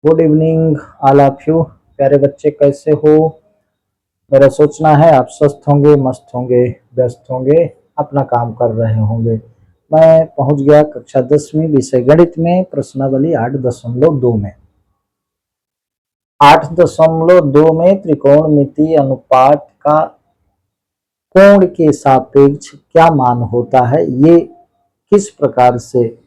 Good evening all of you. प्यारे बच्चे कैसे हो? मेरा सोचना है आप स्वस्थ होंगे, मस्त होंगे, व्यस्त होंगे, अपना काम कर रहे होंगे। मैं पहुंच गया कक्षा 10वीं विषय गणित में प्रश्नावली 8.2 में। 8.2 में त्रिकोणमितीय अनुपात का कोण के सापेक्ष क्या मान होता है, ये किस प्रकार से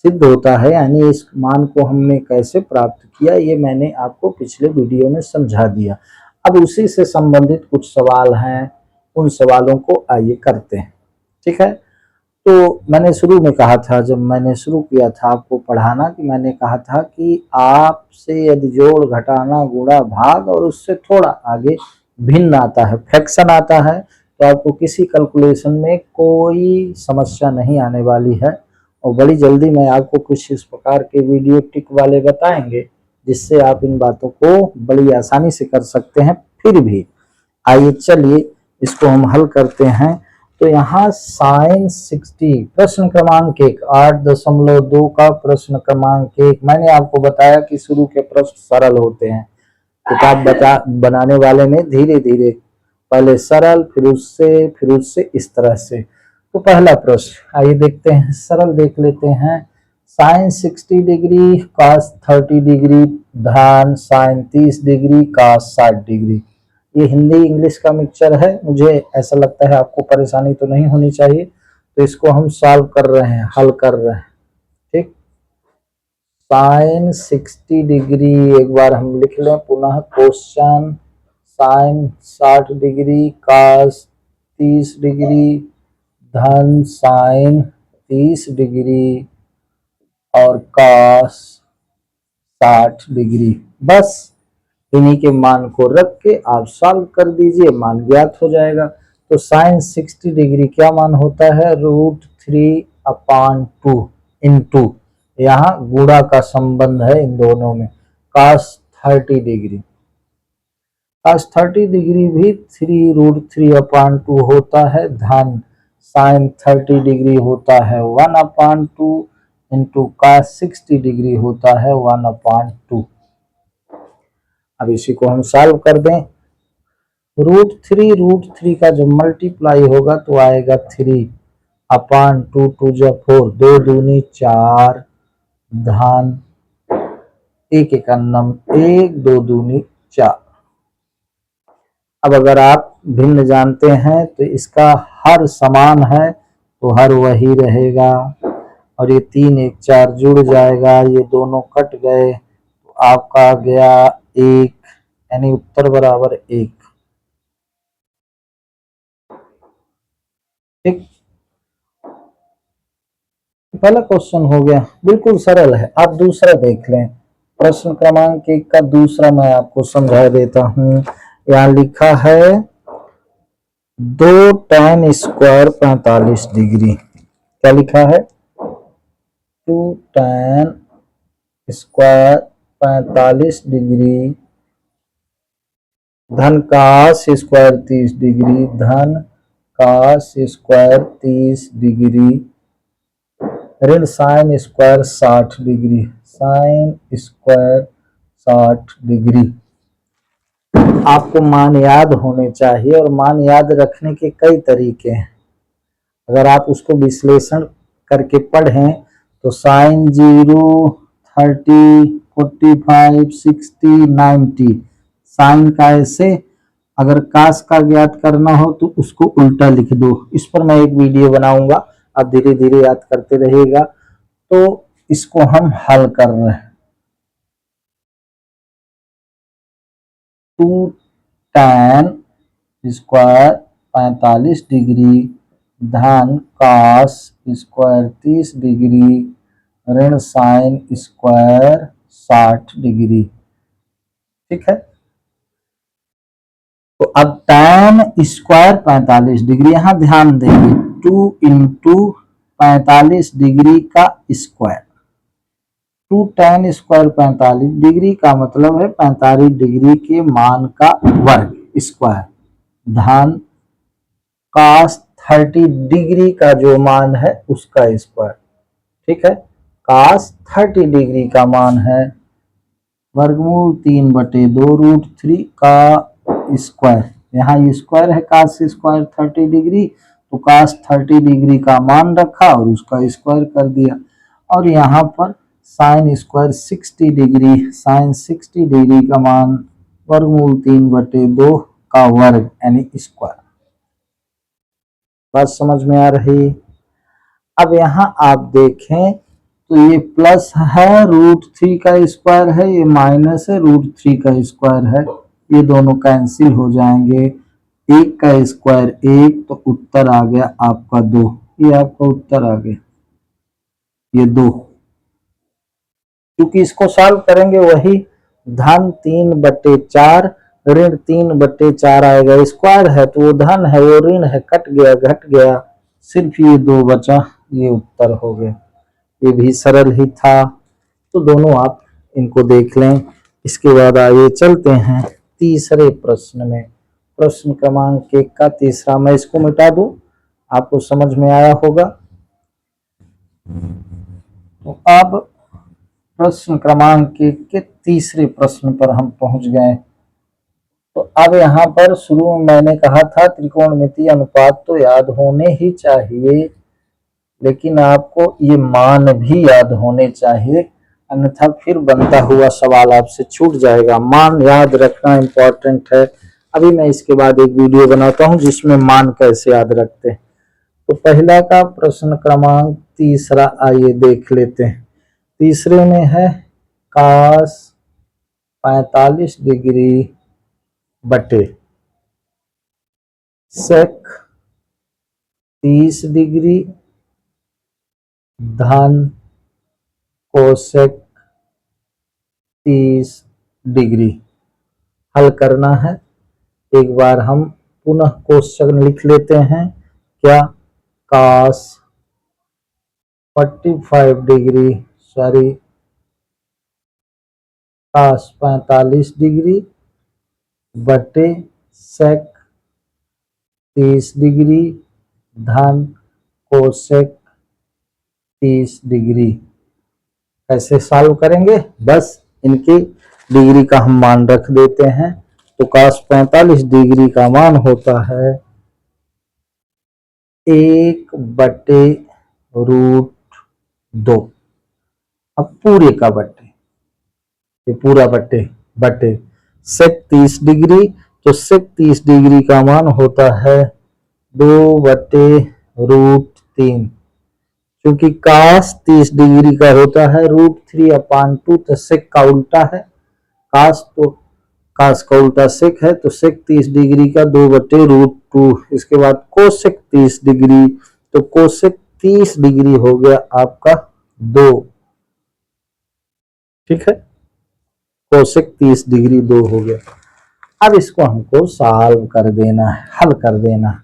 सिद्ध होता है, यानी इस मान को हमने कैसे प्राप्त किया, ये मैंने आपको पिछले वीडियो में समझा दिया। अब उसी से संबंधित कुछ सवाल हैं, उन सवालों को आइए करते हैं। ठीक है, तो मैंने शुरू में कहा था, जब मैंने शुरू किया था आपको पढ़ाना, कि मैंने कहा था कि आपसे यदि जोड़, घटाना, गुणा, भाग और उससे थोड़ा आगे भिन्न आता है, फ्रैक्शन आता है, तो आपको किसी कैलकुलेशन में कोई समस्या नहीं आने वाली है। और बड़ी जल्दी मैं आपको कुछ इस प्रकार के वीडियो टिक वाले बताएंगे जिससे आप इन बातों को बड़ी आसानी से कर सकते हैं। फिर भी आइए चलिए इसको हम हल करते हैं। तो यहाँ साइन 60 प्रश्न क्रमांक 1, 8.2 का प्रश्न क्रमांक 1। मैंने आपको बताया कि शुरू के प्रश्न सरल होते हैं। किताब बनाने वाले ने धीरे धीरे पहले सरल, फिर उससे इस तरह से। तो पहला प्रश्न आइए देखते हैं, सरल देख लेते हैं। साइन 60 डिग्री कॉस 30 डिग्री धन साइन 30 डिग्री कॉस 60 डिग्री। ये हिंदी इंग्लिश का मिक्सचर है। मुझे ऐसा लगता है आपको परेशानी तो नहीं होनी चाहिए, तो इसको हम सॉल्व कर रहे हैं, हल कर रहे हैं। ठीक, साइन 60 डिग्री एक बार हम लिख लें पुनः question. Sine 60 degree cos 30 degree धन साइन 30 डिग्री और कॉस 60 डिग्री। बस इन्हीं के मान को रख के आप सॉल्व कर दीजिए, मान ज्ञात हो जाएगा। तो साइन 60 डिग्री क्या मान होता है? √3/2 इंटू, यहाँ गुणा का संबंध है इन दोनों में, cos 30 डिग्री। cos 30 डिग्री भी 3√3/2 होता है, धन साइन 30 डिग्री होता है 1/2 इंटू cos 60 डिग्री होता है 1/2। अब इसी को हम सॉल्व कर दें। √3 का जब मल्टीप्लाई होगा तो आएगा 3/2, 2 जा 4, 2 दूनी 4, धन 1 एकन्नम 1, 2 दूनी 4। अब अगर आप भिन्न जानते हैं तो इसका हर समान है तो हर वही रहेगा, और ये 3 1 4 जुड़ जाएगा, ये दोनों कट गए तो आपका आ गया 1, यानी उत्तर बराबर 1। ठीक, पहला क्वेश्चन हो गया, बिल्कुल सरल है। आप दूसरा देख लें, प्रश्न क्रमांक 1 का दूसरा मैं आपको समझा देता हूं। यहाँ लिखा है 2 tan स्क्वायर 45 डिग्री। क्या लिखा है? 2 tan स्क्वायर 45 डिग्री धन cos स्क्वायर 30 डिग्री धन cos स्क्वायर 30 डिग्री ऋण sign square 60 degree, sign square 60 degree. आपको मान याद होने चाहिए, और मान याद रखने के कई तरीके हैं। अगर आप उसको विश्लेषण करके पढ़ें तो साइन 0, 30, 45, 60, 90, साइन का ऐसे, अगर कास का ज्ञात करना हो तो उसको उल्टा लिख दो। इस पर मैं एक वीडियो बनाऊंगा, आप धीरे धीरे याद करते रहिएगा। तो इसको हम हल कर रहे हैं। 2 tan स्क्वायर 45 डिग्री धन cos स्क्वायर 30 डिग्री ऋण साइन स्क्वायर 60 डिग्री। ठीक है, तो अब tan स्क्वायर 45 डिग्री, यहां ध्यान देंगे 2 इंटू 45 डिग्री का स्क्वायर। 2 tan स्क्वायर 45 डिग्री का मतलब है 45 डिग्री के मान का वर्ग स्क्वायर, धन cos 30 डिग्री का जो मान है उसका स्क्वायर। ठीक है, cos 30 डिग्री का मान है वर्गमूल 3/2 √3 का स्क्वायर। यहाँ स्क्वायर है, कास स्क्वायर 30 डिग्री, तो कास 30 डिग्री का मान रखा और उसका स्क्वायर कर दिया। और यहाँ पर sine square 60 degree, sine 60 degree का मान वर्गमूल 3/2 का वर्ग यानी स्क्वायर। बात समझ में आ रही। अब यहाँ आप देखें तो ये प्लस है, √3 का स्क्वायर है, ये माइनस है, √3 का स्क्वायर है, ये दोनों कैंसिल हो जाएंगे। एक का स्क्वायर एक, तो उत्तर आ गया आपका 2। ये आपका उत्तर आ गया, ये 2। क्योंकि इसको सॉल्व करेंगे वही धन 3/4 ऋण 3/4 आएगा। स्क्वायर है तो वो धन है, वो ऋण है, कट गया घट गया, सिर्फ ये 2 बचा, ये उत्तर हो गया। ये भी सरल ही था। तो दोनों आप इनको देख लें। इसके बाद आइए चलते हैं तीसरे प्रश्न में। प्रश्न क्रमांक 1 का तीसरा, मैं इसको मिटा दूं, आपको समझ में आया होगा। तो अब प्रश्न क्रमांक 1 के तीसरे प्रश्न पर हम पहुंच गए। तो अब यहाँ पर शुरू में मैंने कहा था त्रिकोणमितीय अनुपात तो याद होने ही चाहिए, लेकिन आपको ये मान भी याद होने चाहिए, अन्यथा फिर बनता हुआ सवाल आपसे छूट जाएगा। मान याद रखना इम्पोर्टेंट है। अभी मैं इसके बाद एक वीडियो बनाता हूँ जिसमें मान कैसे याद रखते हैं। तो पहला का प्रश्न क्रमांक तीसरा आइए देख लेते हैं। तीसरे में है कास 45 डिग्री बटे सेक 30 डिग्री धन कोसेक 30 डिग्री हल करना है। एक बार हम पुनः क्वेश्चन लिख लेते हैं। क्या? कास 45 डिग्री कास 45 डिग्री बटे सेक 30 डिग्री धन कोसेक 30 डिग्री। कैसे सॉल्व करेंगे? बस इनकी डिग्री का हम मान रख देते हैं। तो कास 45 डिग्री का मान होता है 1/√2। अब पूरे का बटे, ये पूरा बटे सेक 30 डिग्री, तो सेक 30 डिग्री का मान होता है 2/√3। क्योंकि कास 30 डिग्री का होता है √3/2, तो सेक का उल्टा है कास, तो कास का उल्टा सेक है, तो सेक 30 डिग्री का 2/√2। इसके बाद कोसेक 30 डिग्री, तो कोसेक 30 डिग्री हो गया आपका 2। ठीक है, कोसेक 30 डिग्री 2 हो गया। अब इसको हमको सॉल्व कर देना है, हल कर देना है।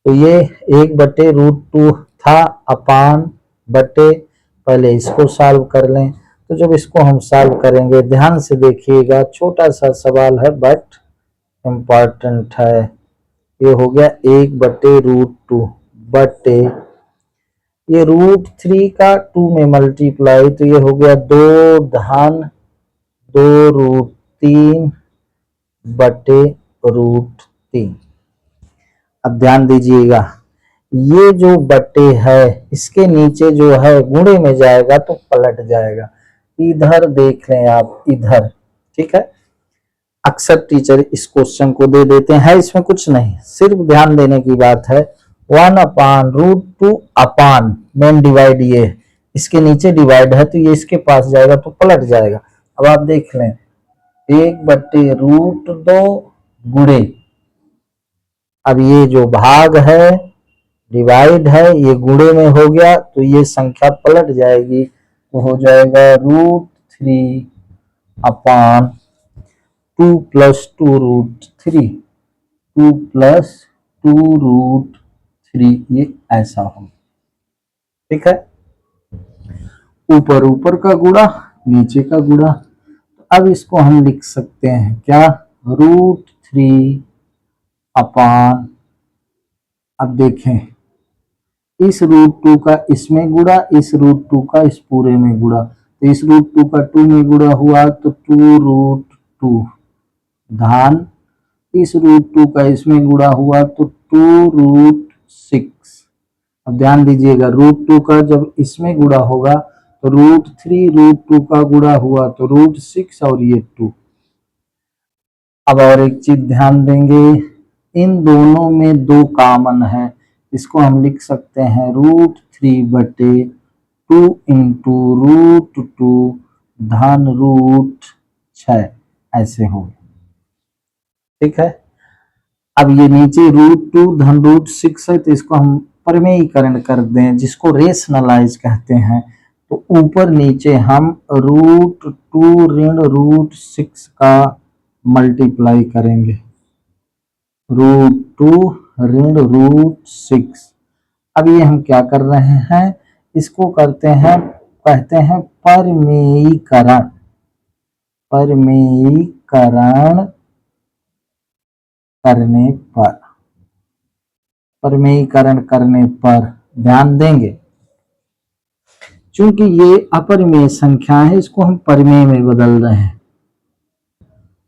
तो ये 1/√2 था अपान बटे, पहले इसको सॉल्व कर लें। तो जब इसको हम सॉल्व करेंगे, ध्यान से देखिएगा, छोटा सा सवाल है बट इम्पॉर्टेंट है। ये हो गया 1/√2 बटे, ये √3 का 2 में मल्टीप्लाई, तो ये हो गया 2 धन 2√3 बटे √3। अब ध्यान दीजिएगा, ये जो बटे है इसके नीचे जो है गुणे में जाएगा तो पलट जाएगा। इधर देख लें आप, इधर। ठीक है, अक्सर टीचर इस क्वेश्चन को दे देते हैं, इसमें कुछ नहीं, सिर्फ ध्यान देने की बात है। 1/√2 अपान मेन डिवाइड, ये इसके नीचे डिवाइड है तो ये इसके पास जाएगा तो पलट जाएगा। अब आप देख लें, 1/√2 गुणे, अब ये जो भाग है डिवाइड है, ये गुणे में हो गया तो ये संख्या पलट जाएगी, तो हो जाएगा √3 अपान 2 + 2√3, 2 + 2√3, ये ऐसा हो। ठीक है, ऊपर ऊपर का गुणा, नीचे का गुणा। अब इसको हम लिख सकते हैं क्या? √3 अपान, अब देखें इस √2 का इसमें गुणा, इस √2 का इस पूरे में गुणा, तो इस √2 का 2 में गुणा हुआ तो 2√2 धन इस √2 का इसमें गुणा हुआ तो 2√6। अब ध्यान दीजिएगा √2 का जब इसमें गुणा होगा तो √3 √2 का गुणा हुआ तो √6 और ये 2। अब और एक चीज ध्यान देंगे, इन दोनों में 2 कॉमन है, इसको हम लिख सकते हैं √3 बटे 2 इंटू √2 धन √6 ऐसे हो। ठीक है, अब ये नीचे √2 धन √6 है तो इसको हम परमेयीकरण कर दें जिसको रेशनलाइज कहते हैं, तो ऊपर नीचे हम √2 ऋण √6 का मल्टीप्लाई करेंगे, √2 ऋण √6। अब ये हम क्या कर रहे हैं, इसको करते हैं, कहते हैं परमेयीकरण। परमेयीकरण करने पर, परमेयीकरण करने पर ध्यान देंगे, चूंकि ये अपरिमेय संख्या है इसको हम परिमेय में बदल रहे हैं,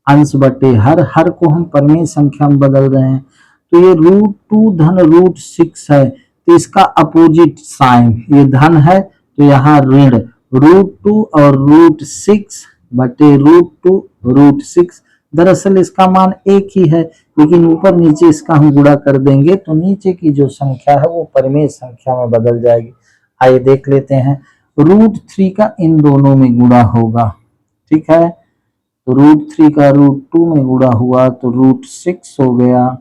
अंश बटे हर को हम परिमेय संख्या में बदल रहे हैं। तो ये √2 धन √6 है तो इसका अपोजिट साइन, ये धन है तो यहाँ ऋण, √2 और √6 बटे √2 √6। दरअसल इसका मान एक ही है लेकिन ऊपर नीचे इसका हम गुणा कर देंगे तो नीचे की जो संख्या है वो परिमेय संख्या में बदल जाएगी। आइए देख लेते हैं, √3 का इन दोनों में गुणा होगा। ठीक है, तो √3 का √2 में गुणा हुआ तो √6 हो गया,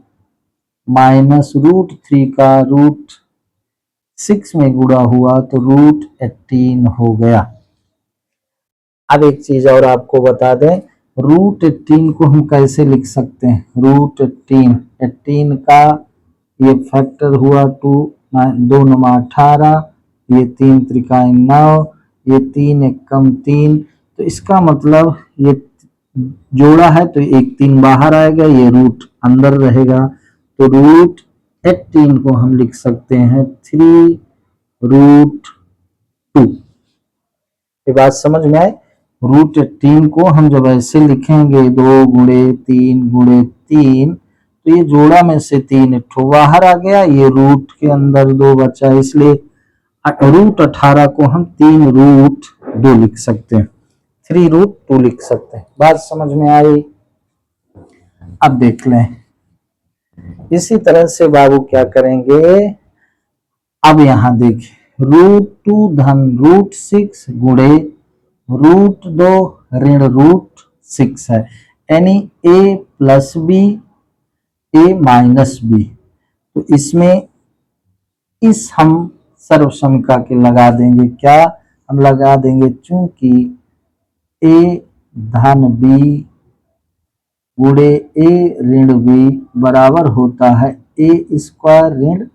माइनस √3 का √6 में गुणा हुआ तो √18 हो गया। अब एक चीज और आपको बता दें, √18 को हम कैसे लिख सकते हैं, √18 का ये फैक्टर हुआ 2 2 9 18, ये 3 त्रिकाएं 9, ये 3 एकम 3, तो इसका मतलब ये जोड़ा है तो एक 3 बाहर आएगा, ये रूट अंदर रहेगा, तो √18 को हम लिख सकते हैं 3√2। ये बात समझ में आए, √18 को हम जब ऐसे लिखेंगे 2 गुणे 3 गुणे 3 तो ये जोड़ा में से 3 ठो बाहर आ गया, ये रूट के अंदर 2 बचा, इसलिए √18 को हम 3√2 लिख सकते हैं, 3√2 लिख सकते हैं। बात समझ में आई। अब देख लें, इसी तरह से बाबू क्या करेंगे, अब यहां देखिए √2 धन √6 गुणे √2 ऋण √6 है, यानी a plus B a minus B, तो इसमें इस हम सर्वसमिका के लगा देंगे, क्या हम लगा देंगे, चूंकि a धन b गुणे a ऋण b बराबर होता है a स्क्वायर ऋण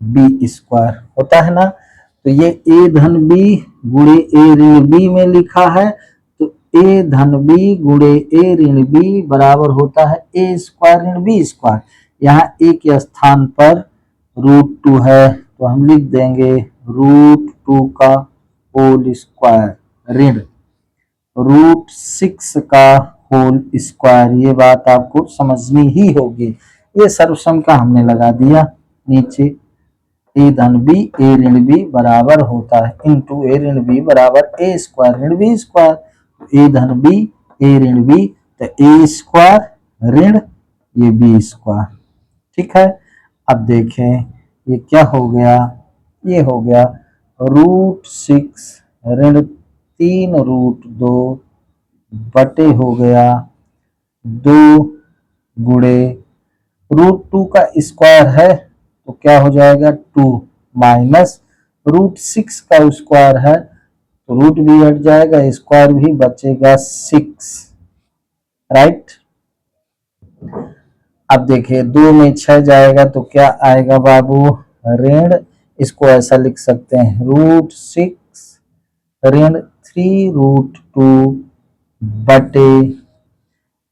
b स्क्वायर होता है ना, तो ये a धन b गुणे a ऋण b में लिखा है, तो a धन b गुणे a ऋण b बराबर होता है a स्क्वायर ऋण b स्क्वायर। यहाँ a के स्थान पर √2 है तो हम लिख देंगे √2 का होल स्क्वायर ऋण √6 का होल स्क्वायर। ये बात आपको समझनी ही होगी। ये सर्वसम का हमने लगा दिया नीचे, a धन b a ऋण b बराबर होता है इंटू a ऋण b बराबर a स्क्वायर ऋण b स्क्वायर, a धन b a ऋण b तो a स्क्वायर ऋण ये b स्क्वायर। ठीक है, अब देखें ये क्या हो गया, ये हो गया √6 ऋण 3√2 बटे हो गया 2 गुणे √2 का स्क्वायर है तो क्या हो जाएगा 2 माइनस √6 का स्क्वायर है तो रूट भी हट जाएगा, स्क्वायर भी बचेगा 6, राइट। अब देखिए 2 में 6 जाएगा तो क्या आएगा बाबू, ऋण, इसको ऐसा लिख सकते हैं √6 ऋण 3√2 बटे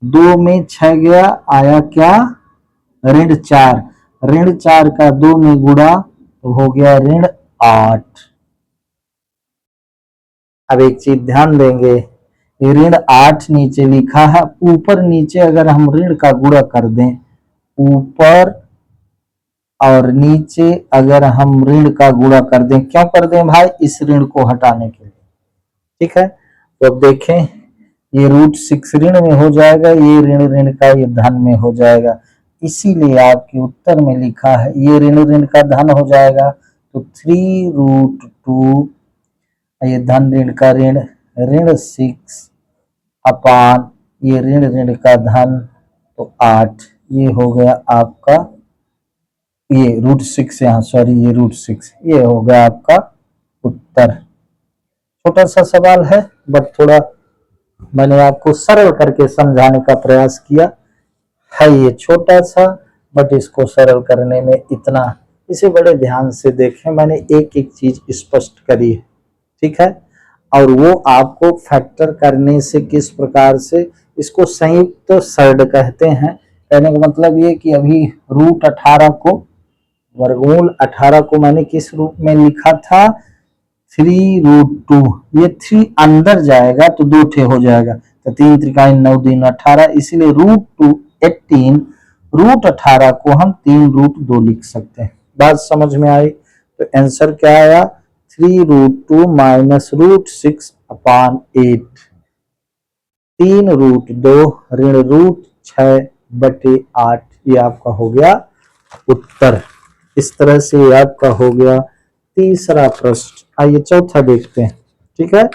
2 में 6 गया, आया क्या ऋण 4, ऋण 4 का 2 में गुणा तो हो गया ऋण 8। अब एक चीज ध्यान देंगे, ऋण 8 नीचे लिखा है, ऊपर नीचे अगर हम ऋण का गुणा कर दें, ऊपर और नीचे अगर हम ऋण का गुणा कर दें, क्यों कर दें भाई, इस ऋण को हटाने के लिए, ठीक है। तो अब देखें, ये √6 ऋण में हो जाएगा, ये ऋण ऋण का ये धन में हो जाएगा, इसीलिए आपके उत्तर में लिखा है ये ऋण ऋण का धन हो जाएगा, तो 3√2, ये धन ऋण का ऋण, ऋण 6 अपान ये ऋण ऋण का धन, तो 8, ये हो गया आपका, ये √6 यहाँ, सॉरी ये √6, ये हो गया आपका उत्तर। छोटा सा सवाल है बट थोड़ा मैंने आपको सरल करके समझाने का प्रयास किया है, ये छोटा सा बट इसको सरल करने में इतना, इसे बड़े ध्यान से देखें, मैंने एक एक चीज स्पष्ट करी है, ठीक है। और वो आपको फैक्टर करने से किस प्रकार से, इसको संयुक्त सरल कहते हैं, कहने का मतलब ये कि अभी √18 को, वर्गमूल 18 को मैंने किस रूप में लिखा था, 3√2, ये 3 अंदर जाएगा तो 2 ठे हो जाएगा, तो 3 त्रिकाई 9 दूनी 18, इसीलिए √2 18, √18 को हम 3√2 लिख सकते हैं। बात समझ में आई? तो आंसर क्या आया, 3√2 माइनस √6 अपान 8, 3√2 ऋण √6/8, ये आपका हो गया उत्तर। इस तरह से आपका हो गया तीसरा प्रश्न। आइए चौथा देखते हैं, ठीक है।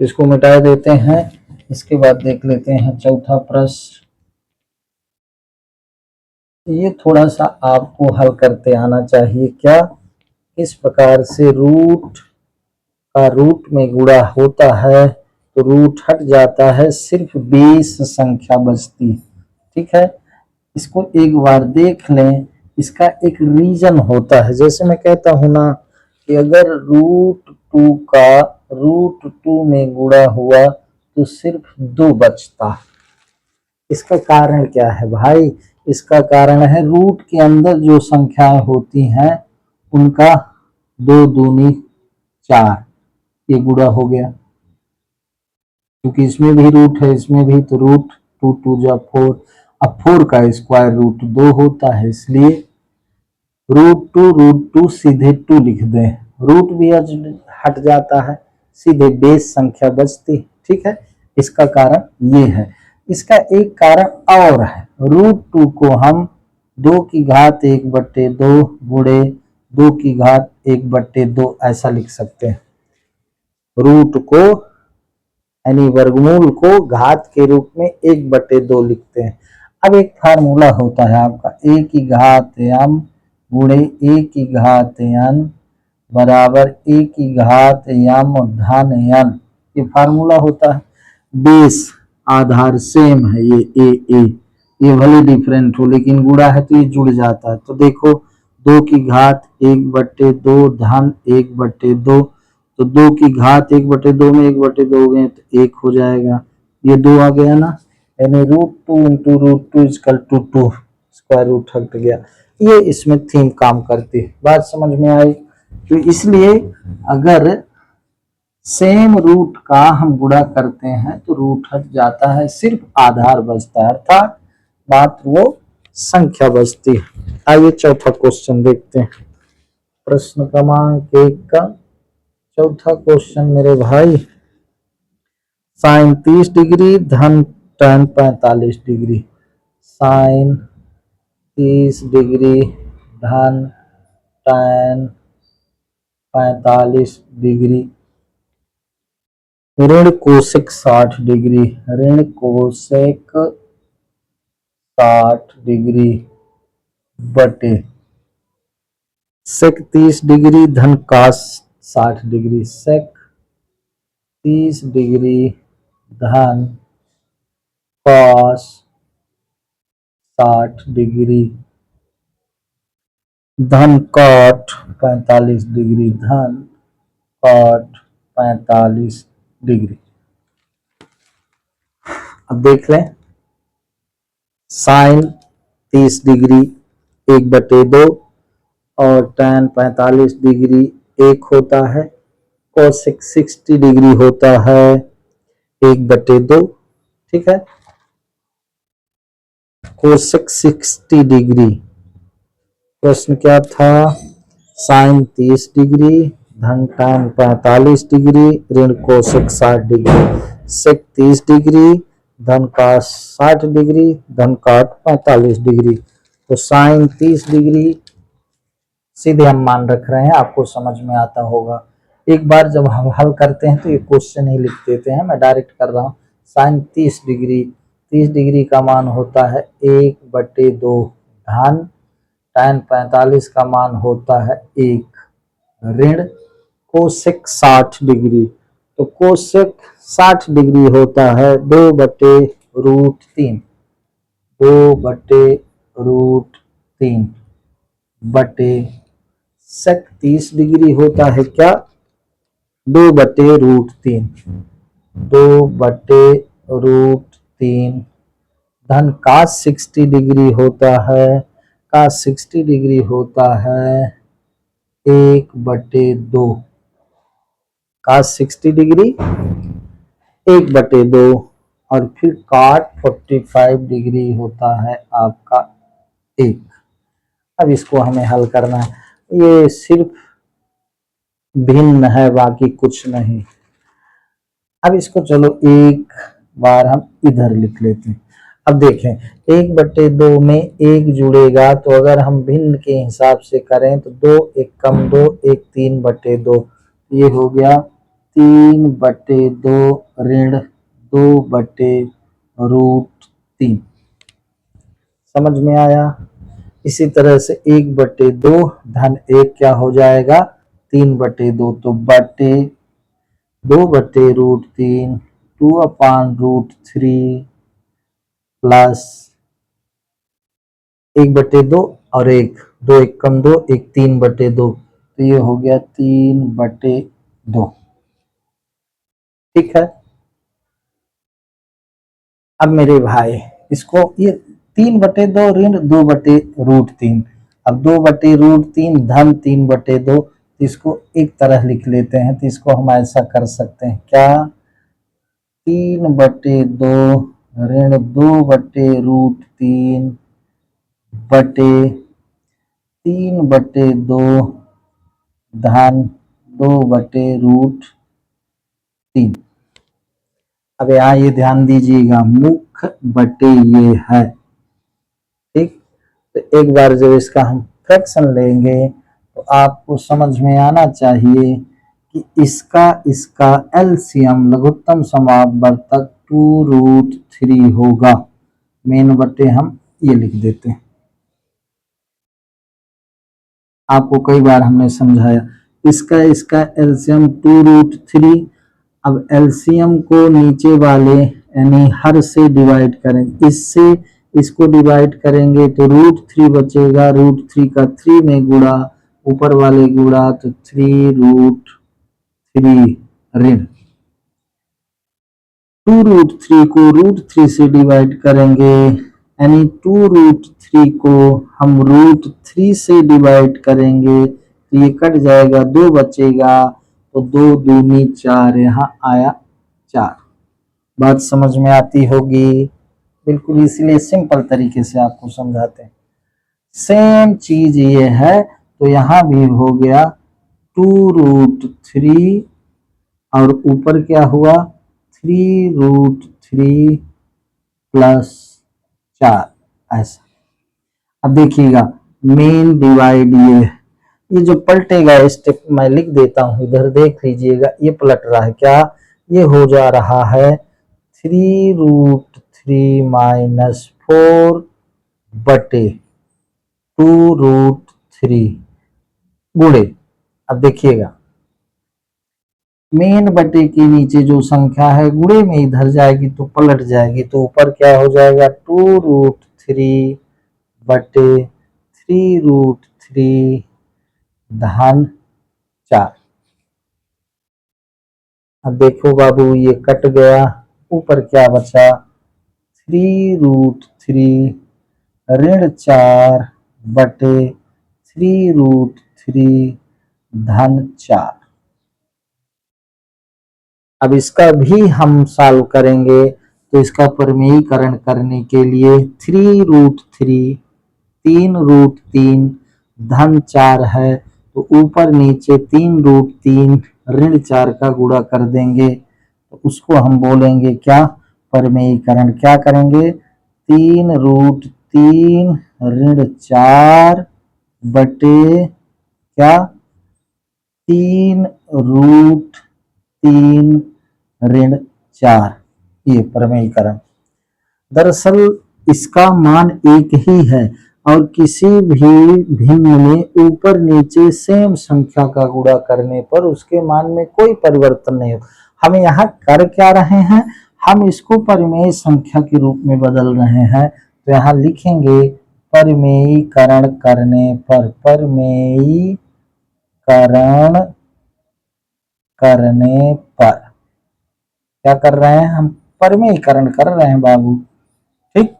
इसको मिटा देते हैं, इसके बाद देख लेते हैं चौथा प्रश्न। ये थोड़ा सा आपको हल करते आना चाहिए, क्या, इस प्रकार से रूट का रूट में गुणा होता है तो रूट हट जाता है, सिर्फ बेस संख्या बचती, ठीक है। इसको एक बार देख लें, इसका एक रीजन होता है, जैसे मैं कहता हूं ना कि अगर √2 का √2 में गुणा हुआ तो सिर्फ 2 बचता। इसका कारण क्या है भाई, इसका कारण है रूट के अंदर जो संख्याएं होती हैं उनका 2 दूनी 4, ये गुणा हो गया, क्योंकि इसमें भी रूट है, इसमें भी, तो √2 2 जा 4, अब 4 का स्क्वायर √2 होता है, इसलिए √2 सीधे 2 लिख दें, रूट भी हट जाता है, सीधे बेस संख्या बचती, ठीक है। इसका कारण ये है। इसका एक कारण और है, √2 को हम 2 की घात 1/2 गुणे 2 की घात 1/2 ऐसा लिख सकते हैं, रूट को यानी वर्गमूल को घात के रूप में 1/2 लिखते हैं। अब एक फार्मूला होता है आपका, a की घात m गुणे a की घात n बराबर a की घात m धन n, ये फार्मूला होता है। बेस आधार सेम है, ये भले डिफरेंट हो लेकिन गुणा है तो ये जुड़ जाता है। तो देखो 2 की घात 1/2 धन 1/2, तो 2 की घात 1/2 में 1/2 गए तो 1 हो जाएगा, ये 2 आ गया ना, यानी √2 into √2 equal to 2, square root हट गया। ये इसमें थीम काम करती है, बात समझ में आई? तो इसलिए अगर सेम रूट का हम गुणा करते हैं तो रूट हट जाता है, सिर्फ आधार बचता है, अर्थात मात्र वो संख्या बचती है। आइए चौथा क्वेश्चन देखते हैं, प्रश्न क्रमांक 1 का चौथा क्वेश्चन मेरे भाई, साइन 30 डिग्री धन tan 45 डिग्री, साइन 30 डिग्री धन tan 45 डिग्री, ऋण कोसेक 60 डिग्री, ऋण कोसेक 60 डिग्री बटे सेक 30 डिग्री धन कास 60 डिग्री, सेक 30 डिग्री धन कॉस 60 डिग्री धन कॉट 45 डिग्री, धन कॉट 45 डिग्री। अब देख लें, साइन 30 डिग्री 1/2 और tan 45 डिग्री 1 होता है, कोसेक 60 डिग्री होता है 1/2। ठीक है, कोसेक 60 डिग्री, प्रश्न क्या था, साइन 30 डिग्री धन tan 45 डिग्री ऋण कोसेक 60 डिग्री, सेक 30 डिग्री धन cos 60 डिग्री धन cot 45 डिग्री। तो साइन 30 डिग्री सीधे हम मान रख रहे हैं, आपको समझ में आता होगा। एक बार जब हम हल करते हैं तो ये क्वेश्चन ही लिख देते हैं, मैं डायरेक्ट कर रहा हूँ। साइन 30 डिग्री का मान होता है 1/2 धन tan 45 का मान होता है 1 ऋण कोसेक 60 डिग्री, तो कोसेक 60 डिग्री होता है 2/√3, 2/√3 बटे सेक 30 डिग्री होता है क्या, 2/√3, 2/√3 धन cos 60 डिग्री होता है, cos 60 डिग्री होता है 1/2, cos 60 डिग्री 1/2 और फिर cot 45 डिग्री होता है आपका 1। अब इसको हमें हल करना है, ये सिर्फ भिन्न है बाकी कुछ नहीं। अब इसको चलो एक बार हम इधर लिख लेते हैं। अब देखें 1/2 में 1 जुड़ेगा, तो अगर हम भिन्न के हिसाब से करें तो 2 1 कम 2 1 3/2, ये हो गया 3/2 ऋण 2/√3। समझ में आया। इसी तरह से 1/2 धन 1 क्या हो जाएगा 3/2, तो बटे 2/√3 2/√3 प्लस 1/2 और 1 2 1 कम 2 1 3/2, तो ये हो गया 3/2। ठीक है, अब मेरे भाई इसको ये 3/2 ऋण 2/√3, अब 2/√3 धन 3/2, इसको एक तरह लिख लेते हैं। तो इसको हम ऐसा कर सकते हैं क्या, 3/2 ऋण 2/√3 बटे 3/2 धन 2/√3। अब यहाँ ये ध्यान दीजिएगा, मुख्य बटे ये है। ठीक, तो एक बार जब इसका हम फ्रैक्शन लेंगे तो आपको समझ में आना चाहिए कि इसका एलसीएम लघुत्तम समापवर्तक 2√3 होगा। मेन बटे हम ये लिख देते हैं, आपको कई बार हमने समझाया। इसका एलसीएम 2√3, अब एलसीएम को नीचे वाले यानी हर से डिवाइड करेंगे, इससे इसको डिवाइड करेंगे तो √3 बचेगा, √3 का 3 में गुणा, ऊपर वाले गुणा, तो 3√3 ऋण 2√3 को √3 से डिवाइड करेंगे, यानी 2√3 को हम √3 से डिवाइड करेंगे तो ये कट जाएगा, 2 बचेगा, तो 2 दूनी 4, यहाँ आया 4। बात समझ में आती होगी बिल्कुल, इसलिए सिंपल तरीके से आपको समझाते हैं। सेम चीज ये है, तो यहाँ भी हो गया 2√3 और ऊपर क्या हुआ 3√3 प्लस 4, ऐसा। अब देखिएगा मेन डिवाइड ये जो पलटेगा स्टेप मैं लिख देता हूं, इधर देख लीजिएगा, ये पलट रहा है क्या, ये हो जा रहा है 3√3 माइनस 4 बटे 2√3 गुणे। अब देखिएगा मेन बटे के नीचे जो संख्या है गुणे में इधर जाएगी तो पलट जाएगी, तो ऊपर क्या हो जाएगा 2√3 बटे 3√3 धन 4। अब देखो बाबू ये कट गया, ऊपर क्या बचा 3√3 ऋण 4 बटे 3√3 धन 4। अब इसका भी हम सॉल्व करेंगे, तो इसका परिमेयीकरण करने के लिए 3√3 3√3 धन 4 है, तो ऊपर नीचे 3√3 ऋण 4 का गुणा कर देंगे, तो उसको हम बोलेंगे क्या, परिमेयीकरण। क्या करेंगे, 3√3 ऋण 4 बटे क्या, 3√3 ऋण 4, ये परिमेयीकरण। दरअसल इसका मान एक ही है और किसी भी भिन्न में ऊपर नीचे सेम संख्या का गुणा करने पर उसके मान में कोई परिवर्तन नहीं होता। हम यहाँ कर क्या रहे हैं, हम इसको परिमेय संख्या के रूप में बदल रहे हैं, तो यहाँ लिखेंगे परिमेयीकरण करने पर, परिमेयीकरण करने पर क्या कर रहे हैं, हम परिमेयीकरण कर रहे हैं बाबू, ठीक।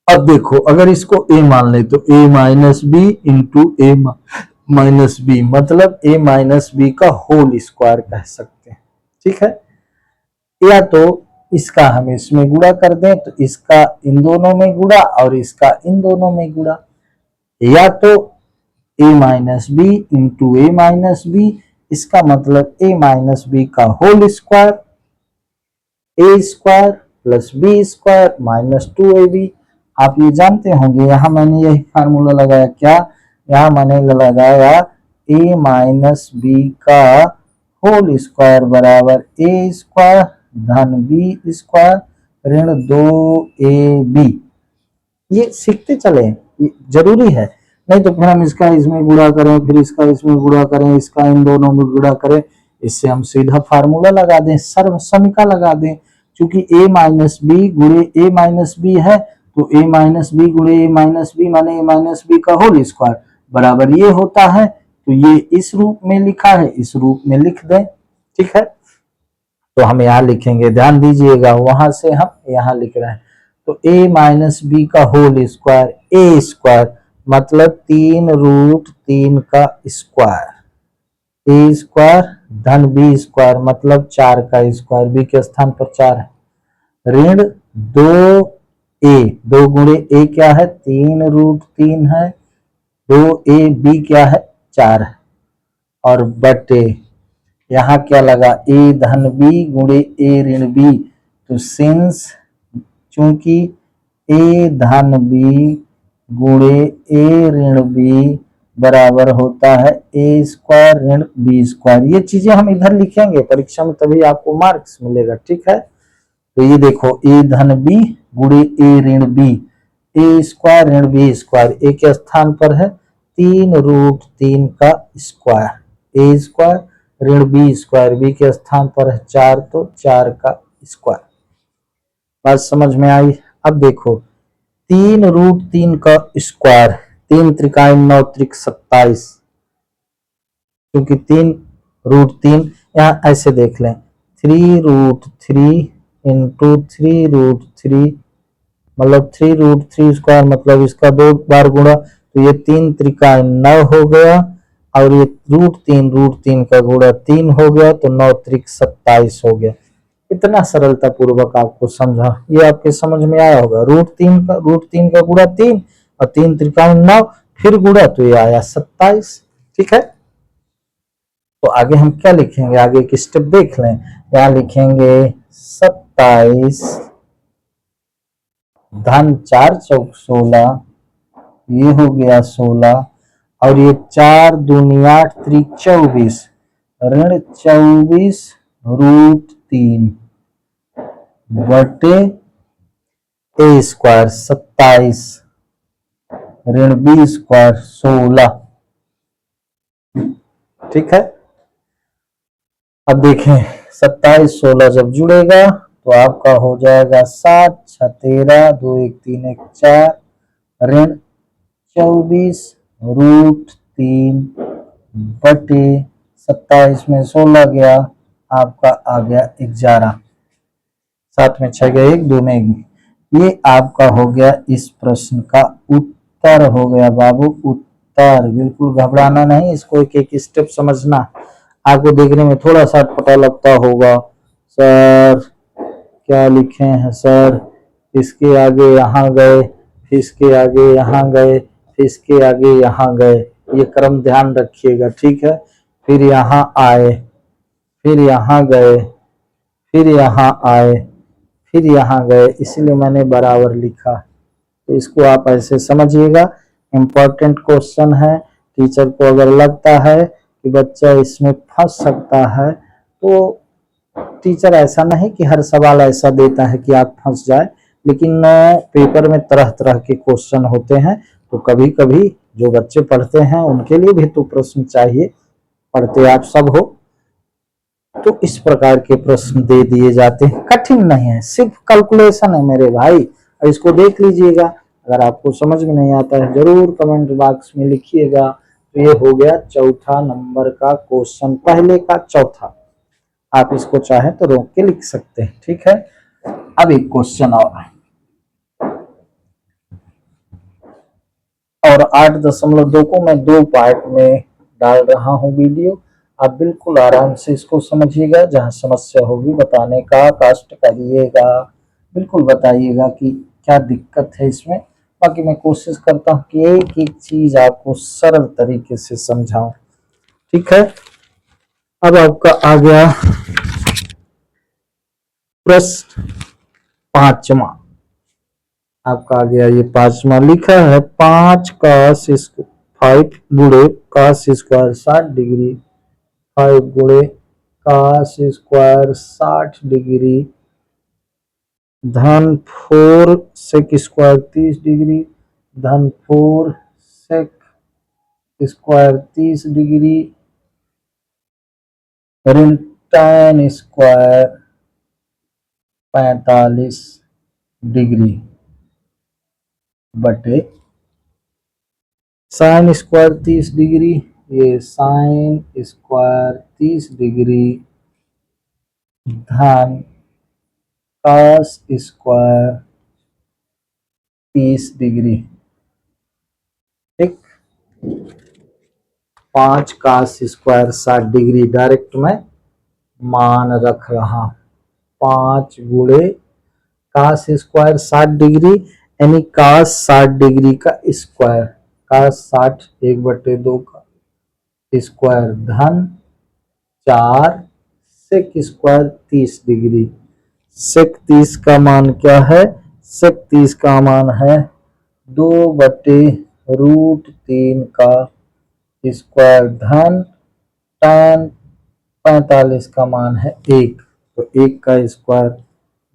अब देखो, अगर इसको a मान ले तो a minus B into a minus B, मतलब a माइनस बी का होल स्क्वायर कह सकते हैं, ठीक है। या तो इसका हम इसमें गुणा कर दें, तो इसका इन दोनों में गुणा और इसका इन दोनों में गुणा, या तो a minus B into a minus B, इसका मतलब a माइनस बी का whole square, a square plus B square minus 2ab। आप ये जानते होंगे, यहाँ मैंने यही फार्मूला लगाया, क्या, यहाँ मैंने लगाया a माइनस बी का होल स्क्वायर बराबर a स्क्वायर धन b स्क्वायर ऋण 2ab। ये सीखते चले, ये जरूरी है, नहीं तो फिर हम इसका इसमें गुणा करें, फिर इसका इसमें गुणा करें, इसका इन दोनों में गुणा करें, इससे हम सीधा फार्मूला लगा दें, सर्व समीका लगा दें। क्योंकि a माइनस बी गुणे a माइनस बी है, तो a माइनस बी गुणे a माइनस बी माने a माइनस बी का होल स्क्वायर बराबर ये होता है, तो ये इस रूप में लिखा है, इस रूप में लिख दें, ठीक है। तो हम यहाँ लिखेंगे, ध्यान दीजिएगा, वहां से हम यहाँ लिख रहे हैं, तो a माइनस बी का होल स्क्वायर a स्क्वायर मतलब 3√3 का स्क्वायर, a स्क्वायर धन b स्क्वायर मतलब 4 का स्क्वायर, b के स्थान पर 4 है, ऋण 2a, 2 गुणे a क्या है, 3√3 है, 2ab क्या है, 4 है, और बटे यहाँ क्या लगा, a धन b गुणे a ऋण b, तो सिंस चूंकि a धन b गुणे a ऋण b बराबर होता है a स्क्वायर ऋण b स्क्वायर, ये चीजें हम इधर लिखेंगे परीक्षा में, तभी आपको मार्क्स मिलेगा, ठीक है। तो ये देखो, a धन b गुणे a ऋण b, a स्क्वायर ऋण b स्क्वायर, a के स्थान पर है 3√3 का स्क्वायर, a स्क्वायर ऋण b स्क्वायर, b के स्थान पर है 4, तो 4 का स्क्वायर। बात समझ में आई। अब देखो, 3√3 का स्क्वायर, 3 त्रिकाएं 9 त्रिक 27, क्योंकि 3√3, यहाँ ऐसे देख लें, 3√3 इंटू 3√3 मतलब 3√3 स्क्वायर, मतलब इसका 2 बार गुणा, तो ये 3 त्रिकाएं 9 हो गया, और ये √3 का गुणा 3 हो गया, तो 9 त्रिक 27 हो गया। इतना सरलता पूर्वक आपको समझा, ये आपके समझ में आया होगा। √3 का गुणा 3 और 3 त्रिकाएं 9 फिर गुणा, तो ये आया 27, ठीक है। तो आगे हम क्या लिखेंगे, आगे एक स्टेप देख लें, यहाँ लिखेंगे 27 धन 4 चौक 16, ये हो गया 16, और ये 4 दूनी 8 त्रिक 24 ऋण 24√3 बटे a स्क्वायर 27 ऋण b स्क्वायर 16, ठीक है। अब देखें, 27 16 जब जुड़ेगा तो आपका हो जाएगा 7 6 13 2 1 3 1 4 ऋण 24√3 बटे 27 में 16 गया, आपका आ गया 11, 7 में 6 गया 1, 2 में 1। ये आपका हो गया इस प्रश्न का उत्तर, हो गया बाबू उत्तर। उत्तर। बिल्कुल घबराना नहीं, इसको एक एक स्टेप समझना। आपको देखने में थोड़ा सा पता लगता होगा, सर क्या लिखे हैं सर, इसके आगे यहाँ गए, फिर इसके आगे यहाँ गए, फिर इसके आगे यहाँ गए, ये क्रम ध्यान रखिएगा, ठीक है। फिर यहाँ आए, फिर यहाँ गए, फिर यहाँ आए, फिर यहाँ गए, इसलिए मैंने बराबर लिखा। तो इसको आप ऐसे समझिएगा, इम्पोर्टेंट क्वेश्चन है। टीचर को अगर लगता है कि बच्चा इसमें फंस सकता है, तो टीचर ऐसा नहीं कि हर सवाल ऐसा देता है कि आप फंस जाए, लेकिन पेपर में तरह तरह के क्वेश्चन होते हैं, तो कभी कभी जो बच्चे पढ़ते हैं उनके लिए भी तो प्रश्न चाहिए, पढ़ते आप सब हो, तो इस प्रकार के प्रश्न दे दिए जाते हैं। कठिन नहीं है, सिर्फ कैलकुलेशन है मेरे भाई, और इसको देख लीजिएगा। अगर आपको समझ में नहीं आता है जरूर कमेंट बॉक्स में लिखिएगा। तो ये हो गया चौथा नंबर का क्वेश्चन, पहले का चौथा। आप इसको चाहे तो रोक के लिख सकते हैं, ठीक है। अब एक क्वेश्चन और 8.2 को मैं 2 पार्ट में डाल रहा हूं वीडियो। आप बिल्कुल आराम से इसको समझिएगा, जहां समस्या होगी बताने का कष्ट करिएगा, बिल्कुल बताइएगा कि क्या दिक्कत है इसमें। बाकी मैं कोशिश करता हूं कि एक एक चीज आपको सरल तरीके से समझाऊं, ठीक है। अब आपका आ गया प्रश्न 5वां, आपका आ गया ये 5वां। लिखा है 5 cos 5 गुणे cos स्क्वायर 60 डिग्री, 5 गुणे cos स्क्वायर 60 डिग्री, धन 4 sec स्क्वायर 30 डिग्री, धन 4 sec स्क्वायर 30 डिग्री, ऋण tan स्क्वायर 45 डिग्री बटे साइन स्क्वायर 30 डिग्री, ये साइन स्क्वायर 30 डिग्री, धन cos स्क्वायर 30 डिग्री, ठीक। 5 cos स्क्वायर 60 डिग्री डायरेक्ट में मान रख रहा हूं। 5 गुणे cos स्क्वायर 60 डिग्री यानी cos 60 डिग्री का स्क्वायर, cos 60 1/2 का स्क्वायर, धन 4 sec स्क्वायर 30 डिग्री। sec 30 का मान क्या है, sec 30 का मान है 2/√3 का स्क्वायर, धन tan 45 का मान है 1, तो 1 का स्क्वायर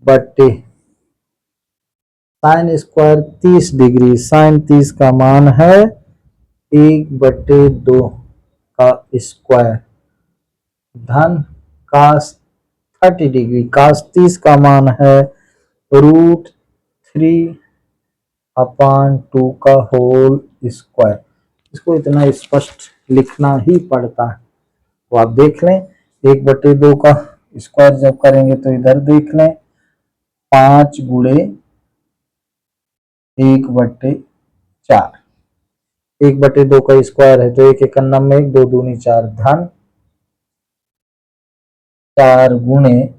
बटे साइन स्क्वायर 30 डिग्री, साइन 30 का मान है 1/2 का स्क्वायर, धन cos 30 डिग्री, cos 30 का मान है √3/2 का होल स्क्वायर। इसको इतना स्पष्ट लिखना ही पड़ता है, तो आप देख लें। 1/2 का स्क्वायर जब करेंगे तो इधर देख लें, 5 गुणे 1/4, 1/2 का स्क्वायर है तो 1 1 में 1, 2 दूनी 4, धन 4 गुणे,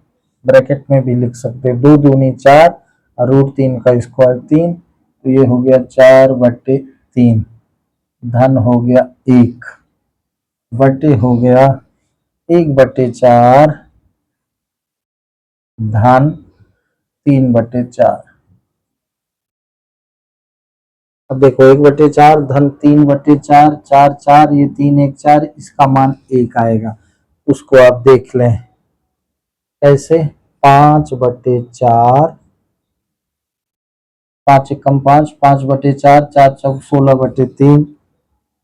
ब्रैकेट में भी लिख सकते हैं, 2 दूनी 4 और √3 का स्क्वायर 3, तो ये हो गया 4/3, धन हो गया 1, बटे हो गया 1/4, धन 3/4। अब देखो 1/4 धन 3/4, 4 4, ये 3 1 4, इसका मान 1 आएगा। उसको आप देख लें कैसे, 5/4, 5 एकम 5, 5/4, 4 चौक 16/3,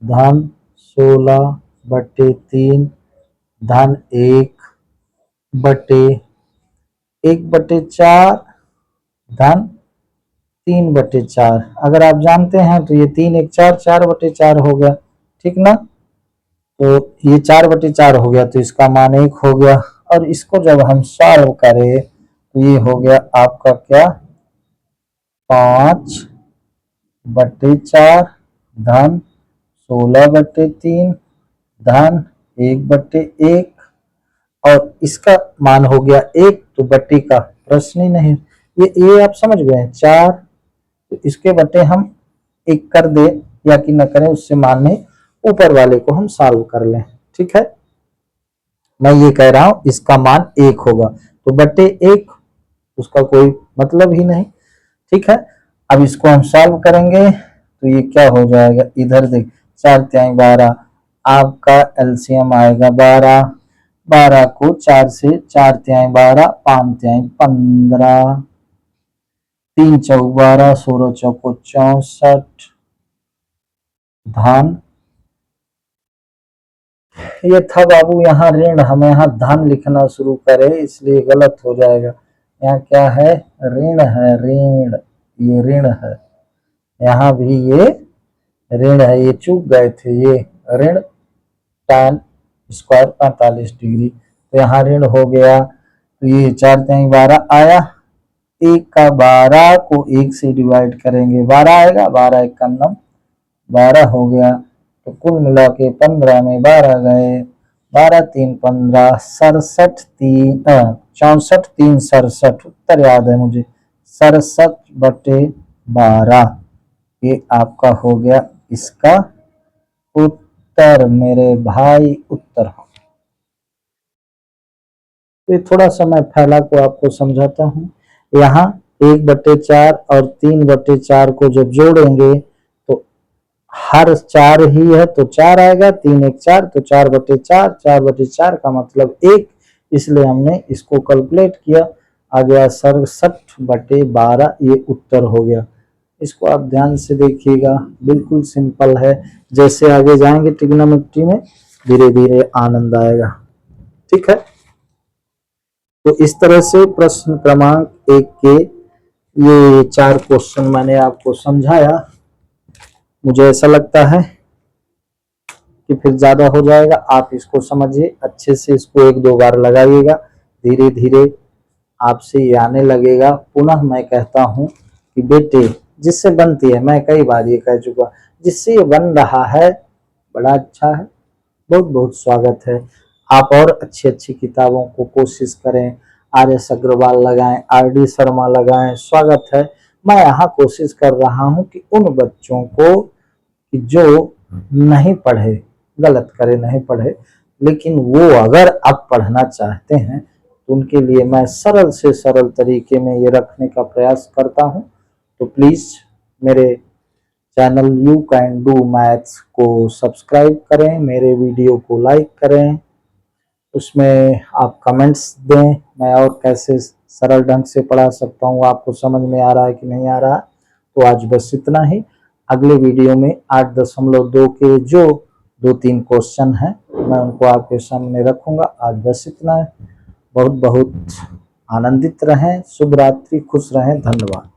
धन 16/3, धन 1 बटे 1/4, धन 3/4। अगर आप जानते हैं तो ये 3 1 4, 4/4 हो गया, ठीक ना। तो ये 4/4 हो गया, तो इसका मान 1 हो गया। और इसको जब हम सॉल्व करें तो ये हो गया आपका क्या, 5/4 धन 16/3 धन 1/1 और इसका मान हो गया 1, तो बट्टे का प्रश्न ही नहीं। ये आप समझ गए। 4, तो इसके बट्टे हम 1 कर दे या कि न करें, उससे मान नहीं, ऊपर वाले को हम सॉल्व कर लें। ठीक है, मैं ये कह रहा हूं इसका मान 1 होगा, तो बट्टे 1 उसका कोई मतलब ही नहीं। ठीक है, अब इसको हम सॉल्व करेंगे तो ये क्या हो जाएगा, इधर देख 4 तिहाई 12, आपका एलसीएम आएगा 12, 12 को 4 से 4 तिहाई 12, 5 तिहाई 15, 3 चौक 12, 16 चौको 64 धन, ये था बाबू यहाँ ऋण, हम यहाँ धन लिखना शुरू करें इसलिए गलत हो जाएगा। यहाँ क्या है, ऋण है, ऋण, ये ऋण है, यहाँ भी ये ऋण है, ये चूक गए थे, ये ऋण tan स्क्वायर 45 डिग्री, तो यहाँ ऋण हो गया। तो ये 4 तिहाई 12 आया, 1 का 12 को 1 से डिवाइड करेंगे 12 आएगा, 12 1 का 9, 12 हो गया। तो कुल मिला के 15 में 12 गए, 12 3 15, 67 3 64 3 67, उत्तर याद है मुझे, 67/12, ये आपका हो गया इसका उत्तर मेरे भाई, उत्तर हो। तो थोड़ा सा मैं फैला को आपको समझाता हूँ। यहाँ 1/4 और 3/4 को जब जोड़ेंगे तो हर 4 ही है तो 4 आएगा, 3 1 4, तो 4/4, 4/4 का मतलब 1, इसलिए हमने इसको कैलकुलेट किया, आ गया 67/12, ये उत्तर हो गया। इसको आप ध्यान से देखिएगा, बिल्कुल सिंपल है। जैसे आगे जाएंगे ट्रिग्नोमेट्री में धीरे धीरे आनंद आएगा। ठीक है, तो इस तरह से प्रश्न क्रमांक 1 के ये 4 क्वेश्चन मैंने आपको समझाया। मुझे ऐसा लगता है कि फिर ज्यादा हो जाएगा, आप इसको समझिए अच्छे से, इसको 1-2 बार लगाइएगा, धीरे धीरे आपसे ये आने लगेगा। पुनः मैं कहता हूँ कि बेटे जिससे बनती है, मैं कई बार ये कह चुका, जिससे ये बन रहा है बड़ा अच्छा है, बहुत बहुत स्वागत है। आप और अच्छी अच्छी किताबों को कोशिश करें, RS अग्रवाल लगाएं, RD शर्मा लगाएं, स्वागत है। मैं यहाँ कोशिश कर रहा हूँ कि उन बच्चों को कि जो नहीं पढ़े, गलत करे नहीं पढ़े, लेकिन वो अगर अब पढ़ना चाहते हैं तो उनके लिए मैं सरल से सरल तरीके में ये रखने का प्रयास करता हूँ। तो प्लीज़ मेरे channel you can do maths को सब्सक्राइब करें, मेरे वीडियो को लाइक करें, उसमें आप कमेंट्स दें, मैं और कैसे सरल ढंग से पढ़ा सकता हूँ, आपको समझ में आ रहा है कि नहीं आ रहा है। तो आज बस इतना ही। अगले वीडियो में 8.2 के जो 2-3 क्वेश्चन हैं मैं उनको आपके सामने रखूंगा। आज बस इतना है। बहुत बहुत आनंदित रहें, शुभ रात्रि, खुश रहें, धन्यवाद।